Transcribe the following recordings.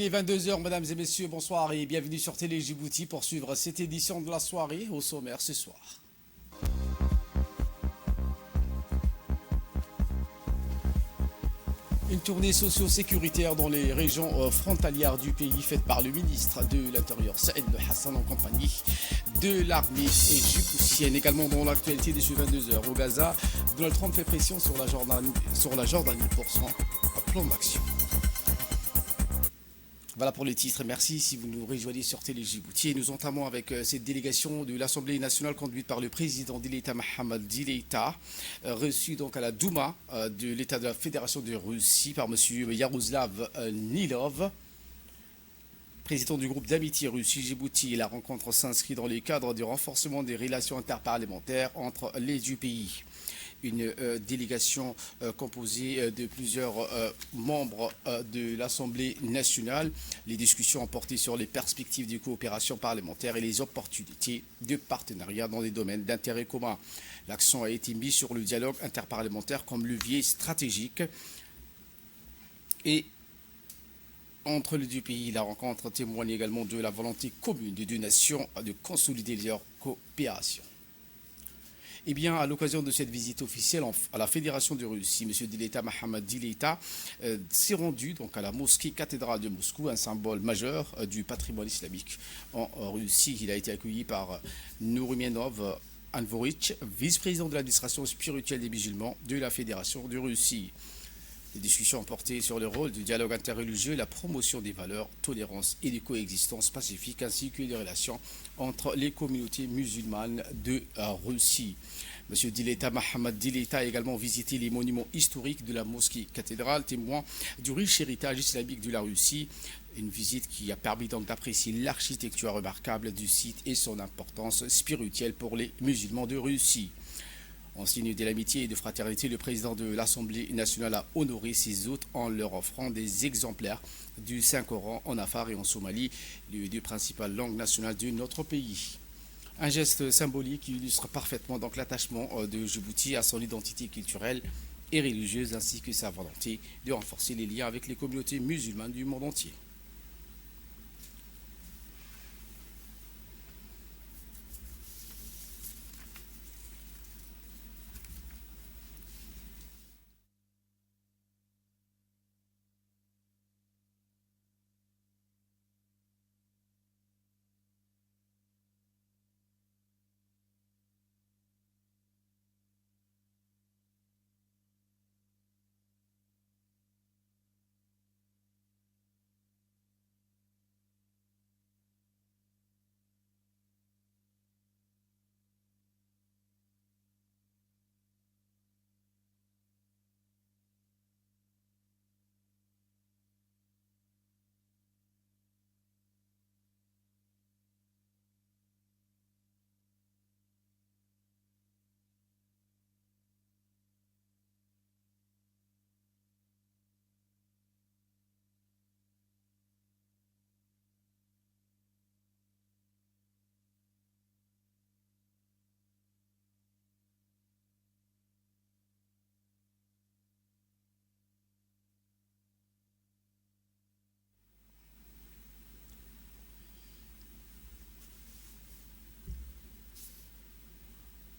Il est 22 heures, mesdames et messieurs, bonsoir et bienvenue sur Télé Djibouti pour suivre cette édition de la soirée au sommaire ce soir. Une tournée socio-sécuritaire dans les régions frontalières du pays faite par le ministre de l'Intérieur, Saïd Hassan, en compagnie de l'armée djiboutienne. Également dans l'actualité de ce 22 heures au Gaza, Donald Trump fait pression sur la Jordanie pour son plan d'action. Voilà pour les titres. Merci si vous nous rejoignez sur Télé Djibouti. Et nous entamons avec cette délégation de l'Assemblée nationale conduite par le président de l'État, Mohamed Dileïta, reçu donc à la Douma de l'État de la Fédération de Russie par M. Yaroslav Nilov, président du groupe d'amitié Russie-Djibouti. La rencontre s'inscrit dans le cadre du renforcement des relations interparlementaires entre les deux pays. Une délégation composée de plusieurs membres de l'Assemblée nationale. Les discussions ont porté sur les perspectives de coopération parlementaire et les opportunités de partenariat dans des domaines d'intérêt commun. L'accent a été mis sur le dialogue interparlementaire comme levier stratégique et entre les deux pays. La rencontre témoigne également de la volonté commune des deux nations de consolider leur coopération. Eh bien, à l'occasion de cette visite officielle à la Fédération de Russie, M. Dileïta, Mohamed Dileïta, s'est rendu donc à la mosquée cathédrale de Moscou, un symbole majeur du patrimoine islamique en Russie. Il a été accueilli par Nourimenov Anvorich, vice-président de l'administration spirituelle des musulmans de la Fédération de Russie. Les discussions ont porté sur le rôle du dialogue interreligieux, la promotion des valeurs, tolérance et de coexistence pacifique, ainsi que les relations entre les communautés musulmanes de Russie. M. Dileïta, Mohamed Dileïta a également visité les monuments historiques de la mosquée cathédrale, témoin du riche héritage islamique de la Russie. Une visite qui a permis donc d'apprécier l'architecture remarquable du site et son importance spirituelle pour les musulmans de Russie. En signe de l'amitié et de fraternité, le président de l'Assemblée nationale a honoré ses hôtes en leur offrant des exemplaires du Saint-Coran en Afar et en Somalie, les deux principales langues nationales de notre pays. Un geste symbolique qui illustre parfaitement donc l'attachement de Djibouti à son identité culturelle et religieuse ainsi que sa volonté de renforcer les liens avec les communautés musulmanes du monde entier.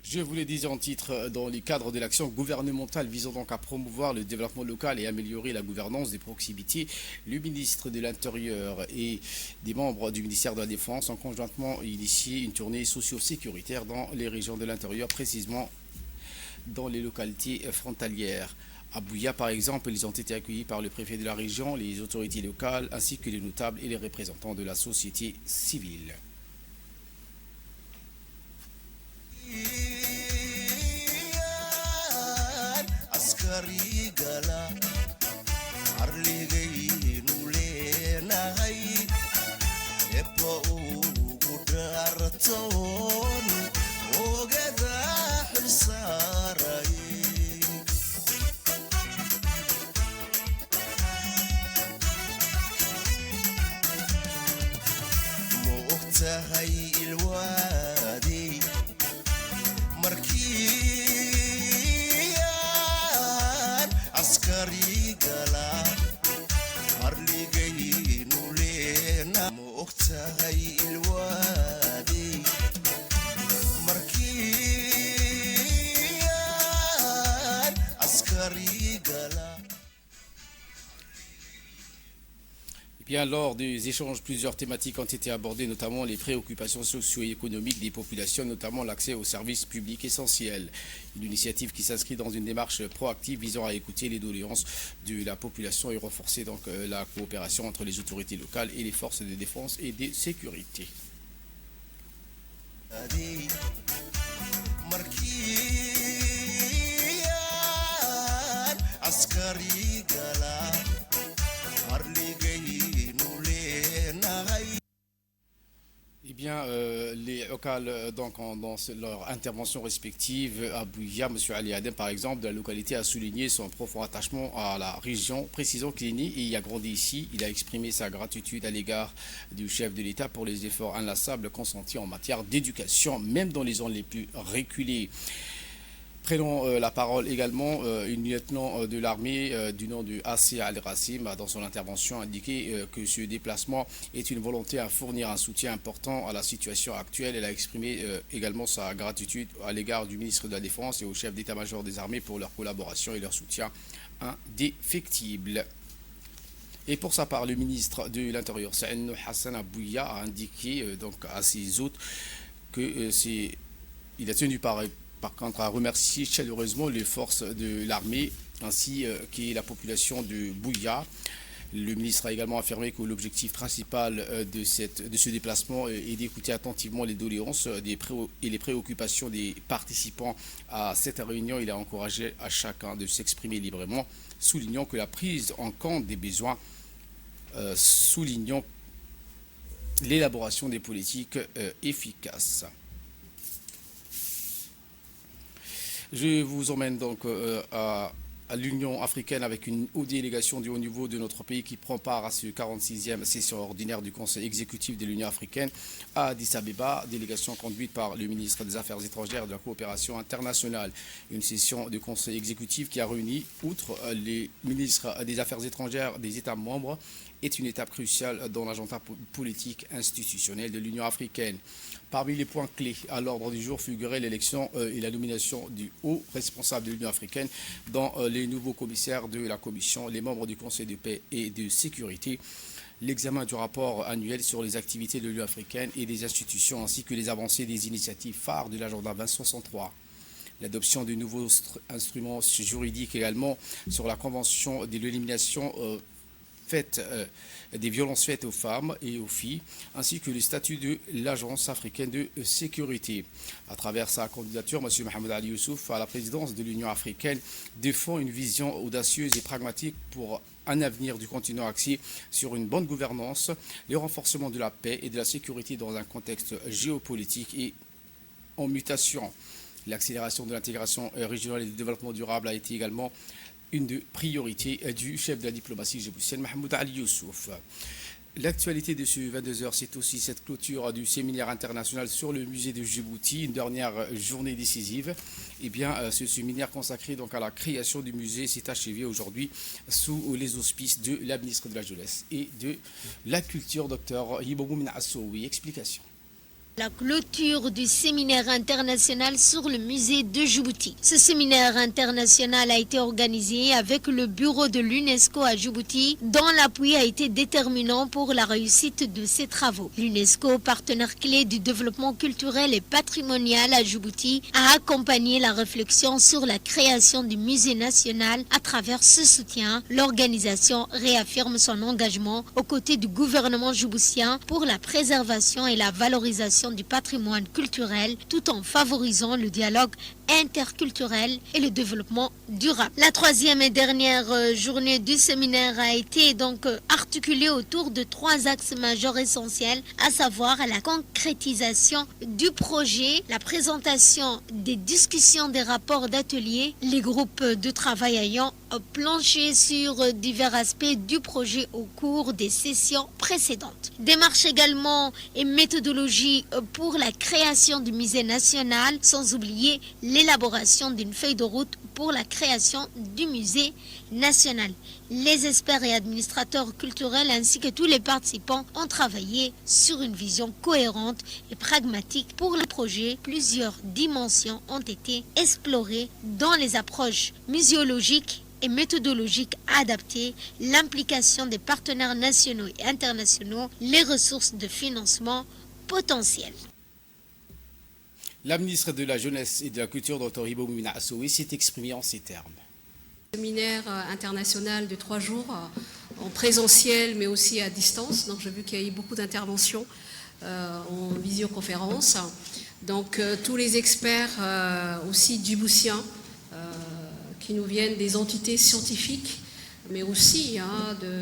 Je vous l'ai dit en titre, dans le cadre de l'action gouvernementale visant donc à promouvoir le développement local et améliorer la gouvernance des proximités, le ministre de l'Intérieur et des membres du ministère de la Défense ont conjointement initié une tournée socio-sécuritaire dans les régions de l'intérieur, précisément dans les localités frontalières. À Bouya, par exemple, ils ont été accueillis par le préfet de la région, les autorités locales, ainsi que les notables et les représentants de la société civile. Gala arligaynu leenahay eba ugu dhaartoon ogada xilsaaray ma ogtahay ilwaadi markii askari gala arligaynu ogtahay ilwaadi markiyan askari gala. Bien, lors des échanges, plusieurs thématiques ont été abordées, notamment les préoccupations socio-économiques des populations, notamment l'accès aux services publics essentiels. Une initiative qui s'inscrit dans une démarche proactive visant à écouter les doléances de la population et renforcer donc la coopération entre les autorités locales et les forces de défense et de sécurité. markiyan askari gala harligaynu leenahay. Eh bien, les locales, donc, dans leur intervention respective, à Bouya, M. Ali Adem, par exemple, de la localité, a souligné son profond attachement à la région, précisant qu'il est né et y a grandi ici. Il a exprimé sa gratitude à l'égard du chef de l'État pour les efforts inlassables consentis en matière d'éducation, même dans les zones les plus reculées. Prenons la parole également, une lieutenant de l'armée du nom de Assia Al-Rassim a dans son intervention indiqué que ce déplacement est une volonté à fournir un soutien important à la situation actuelle. Elle a exprimé également sa gratitude à l'égard du ministre de la Défense et au chef d'état-major des armées pour leur collaboration et leur soutien indéfectible. Et pour sa part, le ministre de l'Intérieur, Saïd Hassan Abouya, a indiqué donc à ses hôtes que il a tenu par contre à remercier chaleureusement les forces de l'armée ainsi que la population de Bouya. Le ministre a également affirmé que l'objectif principal de ce déplacement est d'écouter attentivement les doléances et les préoccupations des participants à cette réunion. Il a encouragé à chacun de s'exprimer librement, soulignant que la prise en compte des besoins, soulignant l'élaboration des politiques efficaces. Je vous emmène donc à l'Union africaine avec une haute délégation du haut niveau de notre pays qui prend part à ce 46e session ordinaire du Conseil exécutif de l'Union africaine à Addis Abeba, délégation conduite par le ministre des Affaires étrangères et de la coopération internationale. Une session de Conseil exécutif qui a réuni, outre les ministres des Affaires étrangères des États membres, est une étape cruciale dans l'agenda politique institutionnel de l'Union africaine. Parmi les points clés à l'ordre du jour figurait l'élection et la nomination du haut responsable de l'Union africaine dans les nouveaux commissaires de la Commission, les membres du Conseil de paix et de sécurité, l'examen du rapport annuel sur les activités de l'Union africaine et des institutions, ainsi que les avancées des initiatives phares de l'agenda 2063. L'adoption de nouveaux instruments juridiques également sur la Convention de l'élimination des violences faites aux femmes et aux filles, ainsi que le statut de l'Agence africaine de sécurité. À travers sa candidature, M. Mohamed Ali Youssouf à la présidence de l'Union africaine défend une vision audacieuse et pragmatique pour un avenir du continent axé sur une bonne gouvernance, le renforcement de la paix et de la sécurité dans un contexte géopolitique et en mutation. L'accélération de l'intégration régionale et du développement durable a été également une des priorités du chef de la diplomatie djiboutienne, Mahmoud Ali Youssouf. L'actualité de ce 22h, c'est aussi cette clôture du séminaire international sur le musée de Djibouti, une dernière journée décisive. Eh bien, ce séminaire consacré donc à la création du musée s'est achevé aujourd'hui sous les auspices de la ministre de la Jeunesse et de la Culture, Dr Yibomou Assoui. Explication. La clôture du séminaire international sur le musée de Djibouti. Ce séminaire international a été organisé avec le bureau de l'UNESCO à Djibouti, dont l'appui a été déterminant pour la réussite de ces travaux. L'UNESCO, partenaire clé du développement culturel et patrimonial à Djibouti, a accompagné la réflexion sur la création du musée national. À travers ce soutien, l'organisation réaffirme son engagement aux côtés du gouvernement djiboutien pour la préservation et la valorisation du patrimoine culturel tout en favorisant le dialogue interculturel et le développement durable. La troisième et dernière journée du séminaire a été donc articulée autour de 3 axes majeurs essentiels, à savoir la concrétisation du projet, la présentation des discussions des rapports d'atelier, les groupes de travail ayant planché sur divers aspects du projet au cours des sessions précédentes. Démarche également et méthodologie pour la création du musée national, sans oublier les l'élaboration d'une feuille de route pour la création du musée national. Les experts et administrateurs culturels ainsi que tous les participants ont travaillé sur une vision cohérente et pragmatique pour le projet. Plusieurs dimensions ont été explorées dans les approches muséologiques et méthodologiques adaptées, l'implication des partenaires nationaux et internationaux, les ressources de financement potentielles. La ministre de la Jeunesse et de la Culture, Dr Hibo Moumina Assoui, s'est exprimée en ces termes. Séminaire international de 3 jours en présentiel mais aussi à distance. Donc j'ai vu qu'il y a eu beaucoup d'interventions en visioconférence. Donc tous les experts aussi djiboutiens qui nous viennent des entités scientifiques mais aussi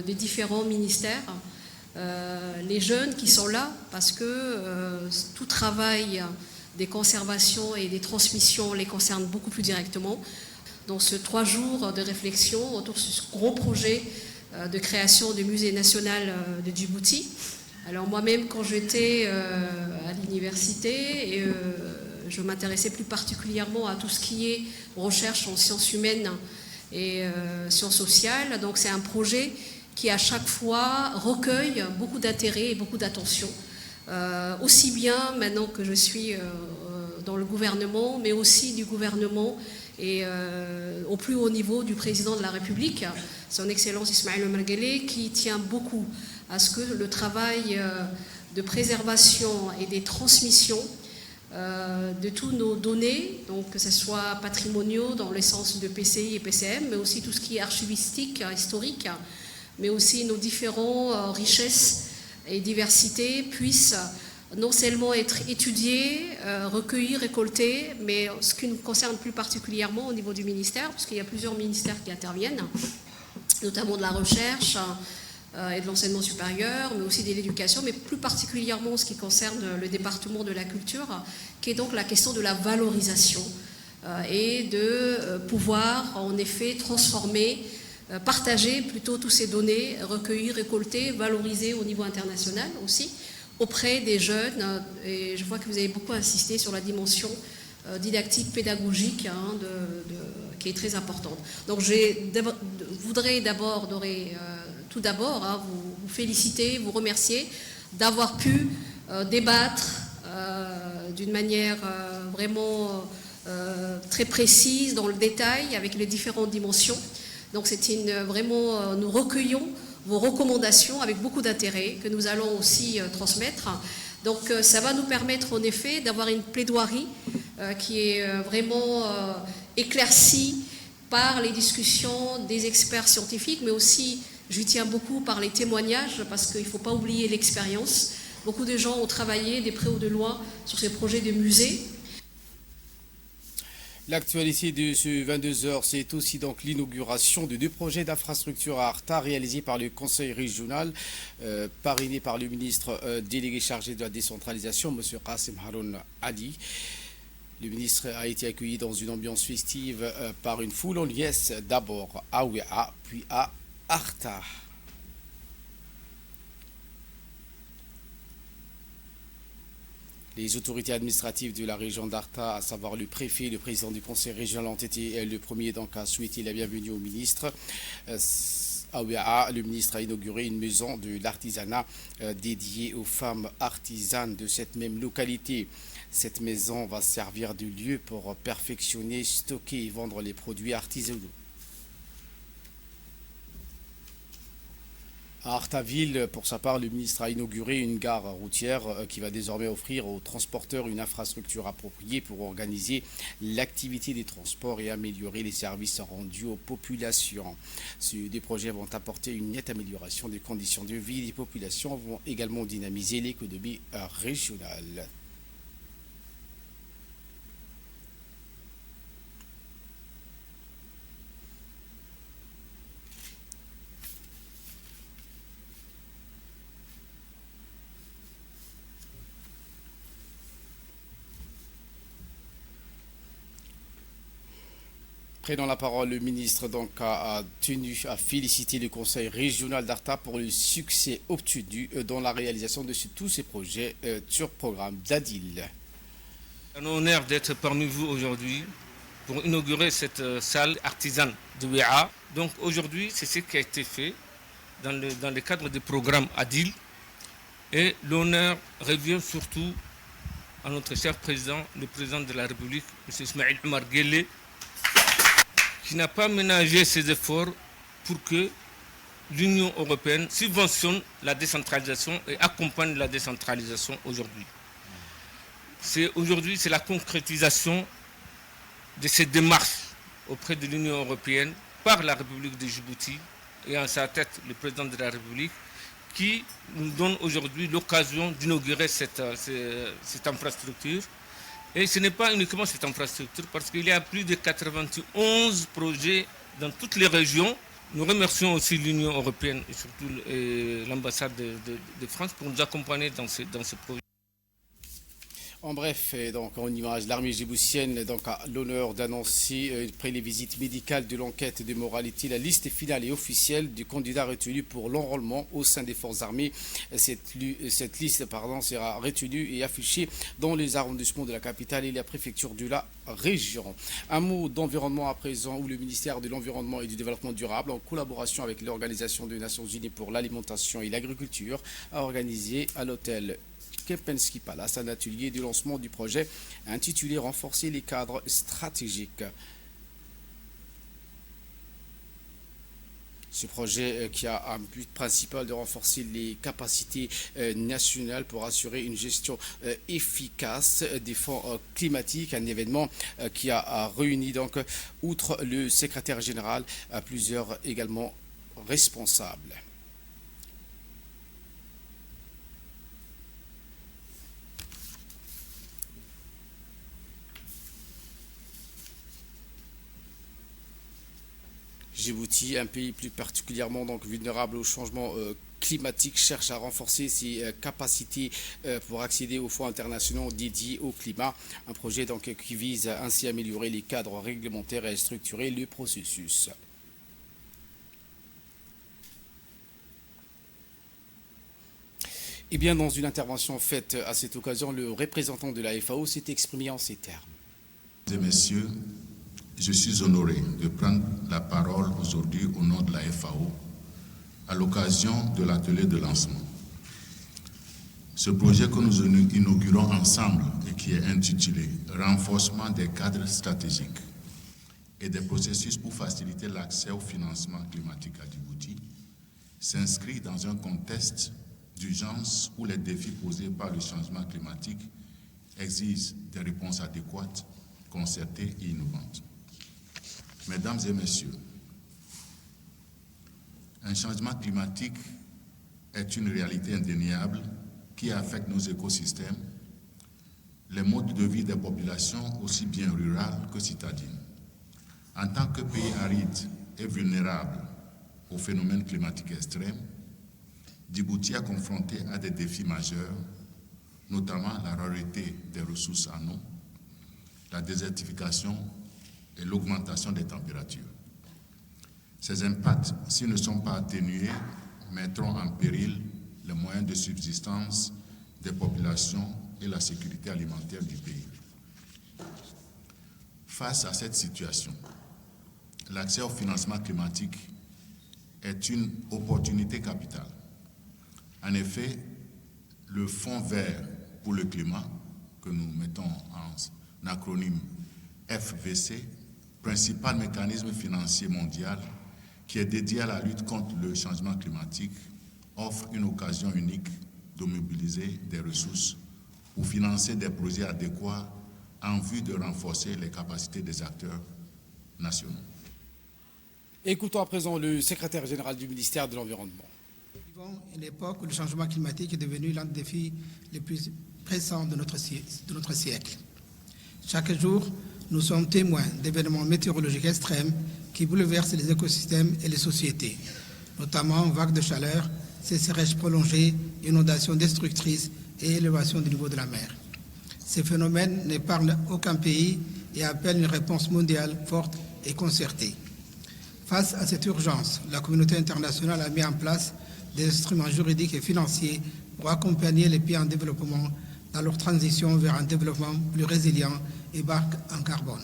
des différents ministères. Les jeunes qui sont là parce que tout travail des conservations et des transmissions les concerne beaucoup plus directement. Dans ce 3 jours de réflexion autour de ce gros projet de création du musée national de Djibouti. Alors moi-même, quand j'étais à l'université, je m'intéressais plus particulièrement à tout ce qui est recherche en sciences humaines et sciences sociales. Donc c'est un projet qui à chaque fois recueille beaucoup d'intérêt et beaucoup d'attention. Aussi bien maintenant que je suis dans le gouvernement, mais aussi du gouvernement et au plus haut niveau du président de la République, son Excellence Ismaël Omar Guelleh, qui tient beaucoup à ce que le travail de préservation et des transmissions de tous nos données, donc que ce soit patrimoniaux dans le sens de PCI et PCM, mais aussi tout ce qui est archivistique, historique, mais aussi nos différentes richesses et diversités puissent non seulement être étudiées, recueillies, récoltées, mais ce qui nous concerne plus particulièrement au niveau du ministère, puisqu'il y a plusieurs ministères qui interviennent, notamment de la recherche et de l'enseignement supérieur, mais aussi de l'éducation, mais plus particulièrement ce qui concerne le département de la culture, qui est donc la question de la valorisation et de pouvoir en effet transformer, partager plutôt toutes ces données, recueillies, récoltées, valorisées au niveau international aussi, auprès des jeunes, et je vois que vous avez beaucoup insisté sur la dimension didactique, pédagogique, qui est très importante. Donc je voudrais tout d'abord vous féliciter, vous remercier d'avoir pu débattre d'une manière vraiment très précise, dans le détail, avec les différentes dimensions. Donc vraiment, nous recueillons vos recommandations avec beaucoup d'intérêt que nous allons aussi transmettre. Donc ça va nous permettre en effet d'avoir une plaidoirie qui est vraiment éclaircie par les discussions des experts scientifiques, mais aussi, j'y tiens beaucoup, par les témoignages, parce qu'il ne faut pas oublier l'expérience. Beaucoup de gens ont travaillé de près ou de loin sur ces projets de musées. L'actualité de ce 22h, c'est aussi donc l'inauguration de 2 projets d'infrastructure à Arta réalisés par le Conseil régional, parrainé par le ministre délégué chargé de la décentralisation, M. Qassim Haroun Ali. Le ministre a été accueilli dans une ambiance festive par une foule en liesse, d'abord à Ouéa, puis à Arta. Les autorités administratives de la région d'Arta, à savoir le préfet et le président du conseil régional, ont été le premier donc à souhaiter la bienvenue au ministre. À Ouéa, le ministre a inauguré une maison de l'artisanat dédiée aux femmes artisanes de cette même localité. Cette maison va servir de lieu pour perfectionner, stocker et vendre les produits artisanaux. À Artaville, pour sa part, le ministre a inauguré une gare routière qui va désormais offrir aux transporteurs une infrastructure appropriée pour organiser l'activité des transports et améliorer les services rendus aux populations. Ces 2 projets vont apporter une nette amélioration des conditions de vie des populations, vont également dynamiser l'économie régionale. Prenant la parole, le ministre donc a tenu à féliciter le conseil régional d'Arta pour le succès obtenu dans la réalisation de tous ces projets sur programme d'Adil. Un honneur d'être parmi vous aujourd'hui pour inaugurer cette salle artisane de WEA. Donc aujourd'hui, c'est ce qui a été fait dans le cadre du programme ADIL. Et l'honneur revient surtout à notre cher président, le président de la République, M. Ismaïl Omar Guelleh, qui n'a pas ménagé ses efforts pour que l'Union européenne subventionne la décentralisation et accompagne la décentralisation aujourd'hui. Aujourd'hui, c'est la concrétisation de ces démarches auprès de l'Union européenne par la République de Djibouti et en sa tête le président de la République qui nous donne aujourd'hui l'occasion d'inaugurer cette infrastructure. Et ce n'est pas uniquement cette infrastructure parce qu'il y a plus de 91 projets dans toutes les régions. Nous remercions aussi l'Union européenne et surtout l'ambassade de France pour nous accompagner dans ce projet. En bref, donc en image, l'armée djiboutienne a l'honneur d'annoncer, après les visites médicales de l'enquête de moralité, la liste finale et officielle du candidat retenu pour l'enrôlement au sein des forces armées. Cette liste sera retenue et affichée dans les arrondissements de la capitale et la préfecture de la région. Un mot d'environnement à présent, où le ministère de l'Environnement et du Développement durable, en collaboration avec l'Organisation des Nations Unies pour l'alimentation et l'agriculture, a organisé à l'hôtel Kempinski Palace un atelier de lancement du projet intitulé « Renforcer les cadres stratégiques ». Ce projet qui a un but principal de renforcer les capacités nationales pour assurer une gestion efficace des fonds climatiques, un événement qui a réuni donc, outre le secrétaire général, plusieurs également responsables. Djibouti, un pays plus particulièrement donc vulnérable au changement climatique, cherche à renforcer ses capacités pour accéder aux fonds internationaux dédiés au climat. Un projet donc qui vise ainsi à améliorer les cadres réglementaires et à structurer le processus. Et bien, dans une intervention faite à cette occasion, le représentant de la FAO s'est exprimé en ces termes. Mesdames et messieurs, je suis honoré de prendre la parole aujourd'hui au nom de la FAO à l'occasion de l'atelier de lancement. Ce projet que nous inaugurons ensemble et qui est intitulé « Renforcement des cadres stratégiques et des processus pour faciliter l'accès au financement climatique à Djibouti » s'inscrit dans un contexte d'urgence où les défis posés par le changement climatique exigent des réponses adéquates, concertées et innovantes. Mesdames et messieurs, un changement climatique est une réalité indéniable qui affecte nos écosystèmes, les modes de vie des populations aussi bien rurales que citadines. En tant que pays aride et vulnérable aux phénomènes climatiques extrêmes, Djibouti est confronté à des défis majeurs, notamment la rareté des ressources en eau, la désertification et l'augmentation des températures. Ces impacts, s'ils ne sont pas atténués, mettront en péril les moyens de subsistance des populations et la sécurité alimentaire du pays. Face à cette situation, l'accès au financement climatique est une opportunité capitale. En effet, le Fonds vert pour le climat, que nous mettons en acronyme FVC, principal mécanisme financier mondial qui est dédié à la lutte contre le changement climatique, offre une occasion unique de mobiliser des ressources pour financer des projets adéquats en vue de renforcer les capacités des acteurs nationaux. Écoutons à présent le secrétaire général du ministère de l'Environnement. Nous vivons une époque où le changement climatique est devenu l'un des défis les plus pressants de notre siècle. Chaque jour, nous sommes témoins d'événements météorologiques extrêmes qui bouleversent les écosystèmes et les sociétés, notamment vagues de chaleur, sécheresses prolongées, inondations destructrices et élévation du niveau de la mer. Ces phénomènes n'épargnent aucun pays et appellent une réponse mondiale forte et concertée. Face à cette urgence, la communauté internationale a mis en place des instruments juridiques et financiers pour accompagner les pays en développement dans leur transition vers un développement plus résilient et bas en carbone.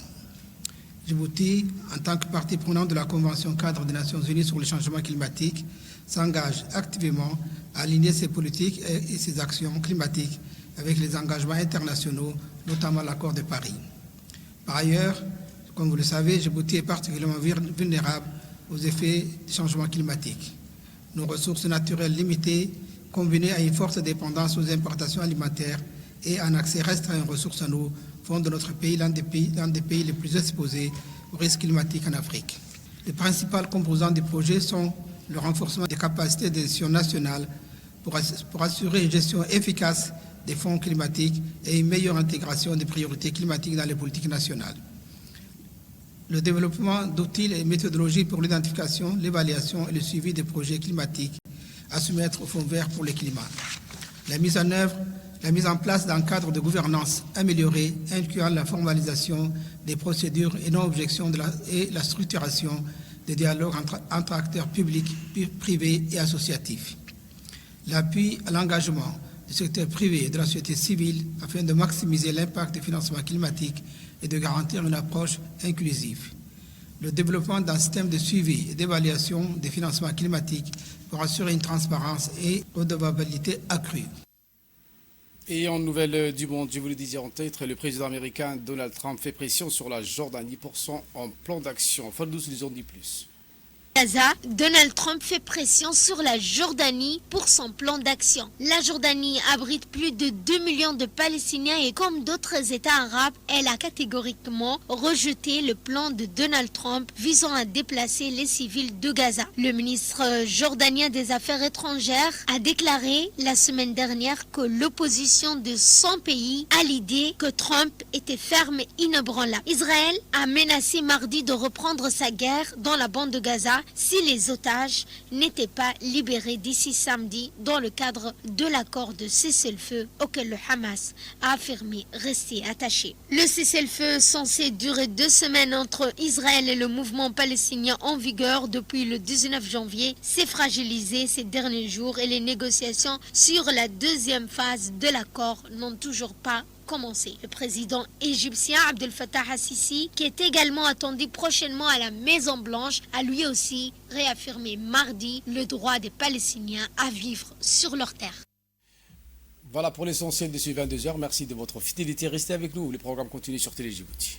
Djibouti, en tant que partie prenante de la Convention cadre des Nations Unies sur le changement climatique, s'engage activement à aligner ses politiques et ses actions climatiques avec les engagements internationaux, notamment l'accord de Paris. Par ailleurs, comme vous le savez, Djibouti est particulièrement vulnérable aux effets du changement climatique. Nos ressources naturelles limitées, combinées à une forte dépendance aux importations alimentaires et un accès restreint aux ressources en eau, font de notre pays l'un des pays les plus exposés aux risques climatiques en Afrique. Les principales composantes du projet sont le renforcement des capacités de gestion nationales pour assurer une gestion efficace des fonds climatiques et une meilleure intégration des priorités climatiques dans les politiques nationales. Le développement d'outils et méthodologies pour l'identification, l'évaluation et le suivi des projets climatiques à soumettre au Fonds vert pour le climat. La mise en place d'un cadre de gouvernance amélioré, incluant la formalisation des procédures et non-objections et la structuration des dialogues entre acteurs publics, privés et associatifs. L'appui à l'engagement du secteur privé et de la société civile afin de maximiser l'impact du financement climatique et de garantir une approche inclusive. Le développement d'un système de suivi et d'évaluation des financements climatiques pour assurer une transparence et redevabilité accrue. Et en nouvelle du monde, je vous le disais en titre, le président américain Donald Trump fait pression sur la Jordanie pour son plan d'action. Faldous nous en dit plus. Gaza, Donald Trump fait pression sur la Jordanie pour son plan d'action. La Jordanie abrite plus de 2 millions de Palestiniens et comme d'autres États arabes, elle a catégoriquement rejeté le plan de Donald Trump visant à déplacer les civils de Gaza. Le ministre jordanien des Affaires étrangères a déclaré la semaine dernière que l'opposition de 100 pays a l'idée que Trump était ferme et inébranlable. Israël a menacé mardi de reprendre sa guerre dans la bande de Gaza si les otages n'étaient pas libérés d'ici samedi dans le cadre de l'accord de cessez-le-feu auquel le Hamas a affirmé rester attaché. Le cessez-le-feu censé durer 2 semaines entre Israël et le mouvement palestinien en vigueur depuis le 19 janvier s'est fragilisé ces derniers jours et les négociations sur la deuxième phase de l'accord n'ont toujours pas commencé. Le président égyptien Abdel Fattah al-Sisi, qui est également attendu prochainement à la Maison-Blanche, a lui aussi réaffirmé mardi le droit des Palestiniens à vivre sur leur terre. Voilà pour l'essentiel de ces 22h. Merci de votre fidélité. Restez avec nous. Le programme continue sur Télé Djibouti.